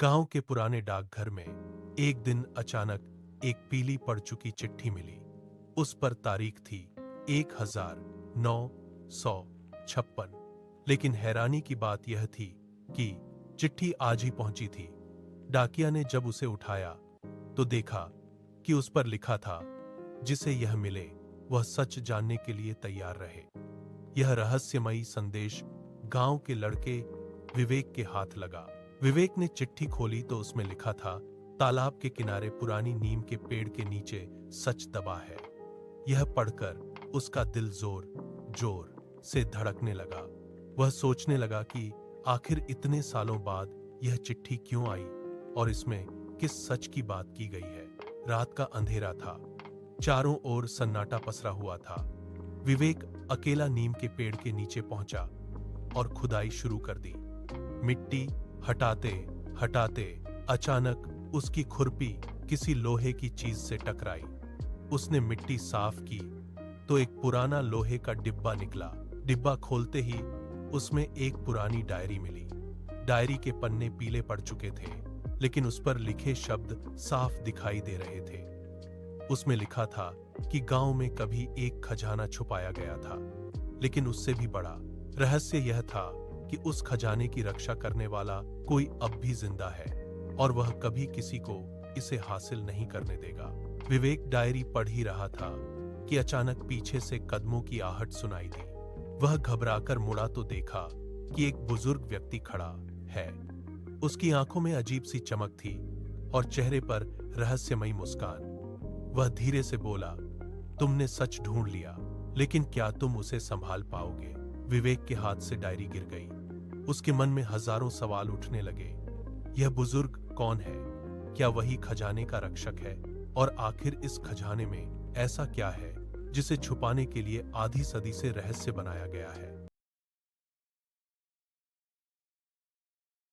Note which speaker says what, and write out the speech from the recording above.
Speaker 1: गांव के पुराने डाकघर में एक दिन अचानक एक पीली पड़ चुकी चिट्ठी मिली। उस पर तारीख थी 1956। लेकिन हैरानी की बात यह थी कि चिट्ठी आज ही पहुंची थी। डाकिया ने जब उसे उठाया तो देखा कि उस पर लिखा था, जिसे यह मिले वह सच जानने के लिए तैयार रहे। यह रहस्यमयी संदेश गांव के लड़के विवेक के हाथ लगा। विवेक ने चिट्ठी खोली तो उसमें लिखा था, तालाब के किनारे पुरानी नीम के पेड़ के नीचे सच दबा है। यह पढ़कर उसका दिल जोर जोर से धड़कने लगा। वह सोचने लगा कि आखिर इतने सालों बाद यह चिट्ठी क्यों आई और इसमें किस सच की बात की गई है। रात का अंधेरा था, चारों ओर सन्नाटा पसरा हुआ था। विवेक अकेला नीम के पेड़ के नीचे पहुंचा और खुदाई शुरू कर दी। मिट्टी हटाते हटाते अचानक उसकी खुरपी किसी लोहे की चीज से टकराई। उसने मिट्टी साफ की तो एक पुराना लोहे का डिब्बा निकला। डिब्बा खोलते ही उसमें एक पुरानी डायरी मिली। डायरी के पन्ने पीले पड़ चुके थे, लेकिन उस पर लिखे शब्द साफ दिखाई दे रहे थे। उसमें लिखा था कि गांव में कभी एक खजाना छुपाया गया था, लेकिन उससे भी बड़ा रहस्य यह था कि उस खजाने की रक्षा करने वाला कोई अब भी जिंदा है और वह कभी किसी को इसे हासिल नहीं करने देगा। विवेक डायरी पढ़ ही रहा था कि अचानक पीछे से कदमों की आहट सुनाई दी। वह घबराकर मुड़ा तो देखा कि एक बुजुर्ग व्यक्ति खड़ा है। उसकी आंखों में अजीब सी चमक थी और चेहरे पर रहस्यमयी मुस्कान। वह धीरे से बोला, तुमने सच ढूंढ लिया, लेकिन क्या तुम उसे संभाल पाओगे? विवेक के हाथ से डायरी गिर गई। उसके मन में हजारों सवाल उठने लगे। यह बुजुर्ग कौन है? क्या वही खजाने का रक्षक है? और आखिर इस खजाने में ऐसा क्या है जिसे छुपाने के लिए आधी सदी से रहस्य बनाया गया है?